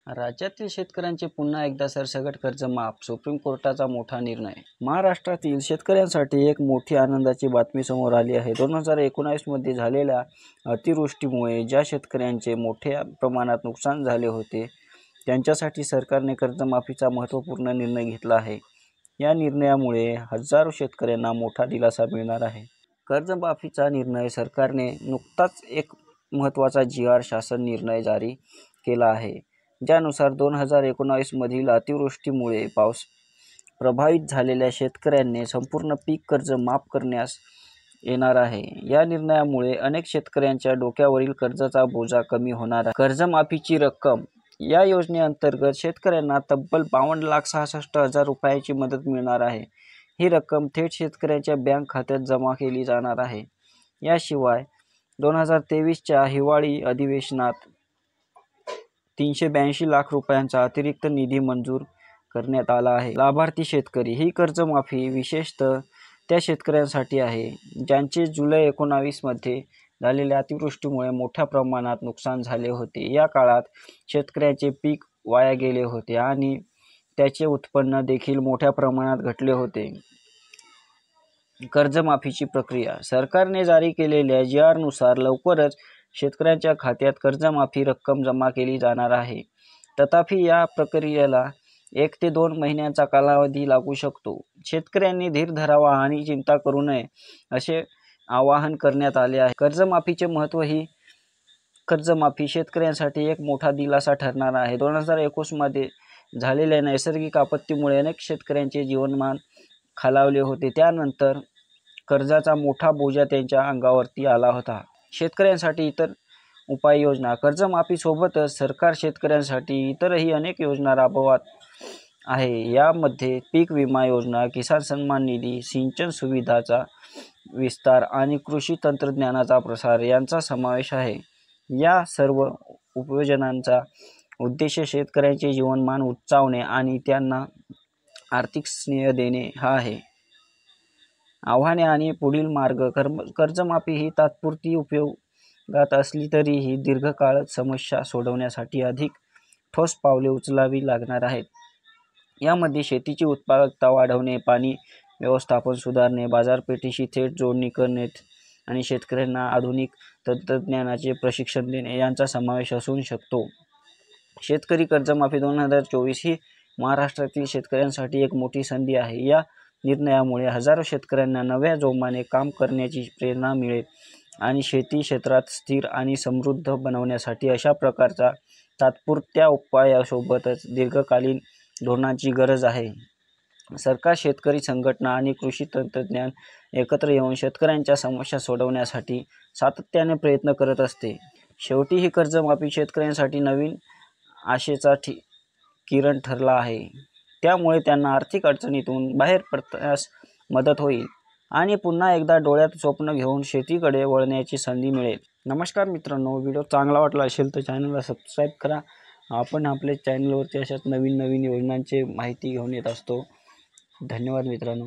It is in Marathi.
राज्यातील शेतकऱ्यांचे पुन्हा एकदा सरसकट कर्जमाफ, सुप्रीम कोर्टाचा मोठा निर्णय. महाराष्ट्रातील शेतकऱ्यांसाठी एक मोठी आनंदाची बातमी समोर आली आहे. 2019 मध्ये झालेल्या अतिवृष्टीमुळे ज्या शेतकऱ्यांचे मोठ्या प्रमाणात नुकसान झाले होते, त्यांच्यासाठी सरकारने कर्जमाफीचा महत्त्वपूर्ण निर्णय घेतला आहे. या निर्णयामुळे हजारो शेतकऱ्यांना मोठा दिलासा मिळणार आहे. कर्जमाफीचा निर्णय सरकारने नुकताच एक महत्त्वाचा जी.आर. शासन निर्णय जारी केला आहे, ज्यानुसार 2019 मधील अतिवृष्टीमुळे पाऊस प्रभावित झालेल्या शेतकऱ्यांचे संपूर्ण पीक कर्ज माफ करण्यास येणार आहे. या निर्णयामुळे अनेक शेतकऱ्यांच्या डोक्यावरील कर्जाचा बोजा कमी होणार आहे. कर्जमाफीची रक्कम. या योजनेअंतर्गत शेतकऱ्यांना तब्बल 52,66,000 रुपयांची मदत मिळणार आहे. ही रक्कम थेट शेतकऱ्यांच्या बँक खात्यात जमा केली जाणार आहे. याशिवाय 2023च्या हिवाळी अधिवेशनात 382 लाख रुपयांचा अतिरिक्त निधी मंजूर करण्यात आला आहे. लाभार्थी शेतकरी. ही कर्जमाफी विशेषतः त्या शेतकऱ्यांसाठी आहे ज्यांचे जुलै 19 मध्ये झालेल्या अतिवृष्टीमुळे मोठ्या प्रमाणात नुकसान झाले होते. या काळात शेतकऱ्याचे पीक वाया गेले होते आणि त्याचे उत्पन्न देखील मोठ्या प्रमाणात घटले होते. कर्जमाफीची प्रक्रिया. सरकारने जारी केलेल्या जी.आर. नुसार लवकरच शेतकऱ्यांच्या खात्यात कर्जमाफी रक्कम जमा केली जाणार आहे. तथापि या प्रक्रियेला 1 ते 2 महिन्यांचा कालावधी लागू शकतो. शेतकऱ्यांनी धीर धरावा आणि चिंता करू नये, असे आवाहन करण्यात आले आहे. कर्जमाफीचे महत्त्व. ही कर्जमाफी शेतकऱ्यांसाठी एक मोठा दिलासा ठरणार आहे. 2021 मध्ये झालेल्या नैसर्गिक आपत्तीमुळे अनेक शेतकऱ्यांचे जीवनमान खालावले होते. त्यानंतर कर्जाचा मोठा बोजा त्यांच्या अंगावरती आला होता. शेतकऱ्यांसाठी इतर उपाययोजना. कर्जमाफीसोबतच सरकार शेतकऱ्यांसाठी इतरही अनेक योजना राबवत आहे. यामध्ये पीक विमा योजना, किसान सन्मान निधी, सिंचन सुविधांचा विस्तार आणि कृषी तंत्रज्ञानाचा प्रसार यांचा समावेश आहे. या सर्व उपयोजनांचा उद्देश शेतकऱ्यांचे जीवनमान उंचावणे आणि त्यांना आर्थिक स्नेह देणे हा आहे. आव्हाने आणि पुढील मार्ग. कर्जमाफी ही तात्पुरती उपयोगात असली तरीही दीर्घकाळ समस्या सोडवण्यासाठी अधिक ठोस पावले उचलावी लागणार आहेत. यामध्ये शेतीची उत्पादकता वाढवणे, पाणी व्यवस्थापन सुधारणे, बाजारपेठेशी थेट जोडणी करणे आणि शेतकऱ्यांना आधुनिक तंत्रज्ञानाचे प्रशिक्षण देणे यांचा समावेश असू शकतो. शेतकरी कर्जमाफी 2024 ही महाराष्ट्रातील शेतकऱ्यांसाठी एक मोठी संधी आहे. या निर्णयामुळे हजारो शेतकऱ्यांना नव्या जोमाने काम करण्याची प्रेरणा मिळेल आणि शेती क्षेत्रात स्थिर आणि समृद्ध बनवण्यासाठी अशा प्रकारच्या तात्पुरत्या उपायासोबतच दीर्घकालीन धोरणांची गरज आहे. सरकार, शेतकरी संघटना आणि कृषी तंत्रज्ञान एकत्र येऊन शेतकऱ्यांच्या समस्या सोडवण्यासाठी सातत्याने प्रयत्न करत असते. शेवटी ही कर्जमाफी शेतकऱ्यांसाठी नवीन आशेचा किरण ठरला आहे. त्यामुळे त्यांना आर्थिक अडचणीतून बाहेर पडण्यास मदत होईल आणि पुन्हा एकदा डोळ्यात स्वप्न घेऊन शेतीकडे वळण्याची संधी मिळेल. नमस्कार मित्रांनो, व्हिडिओ चांगला वाटला असेल तर चॅनलला सबस्क्राईब करा. आपण आपल्या चॅनलवरती अशाच नवीन योजनांची माहिती घेऊन येत असतो. धन्यवाद मित्रांनो.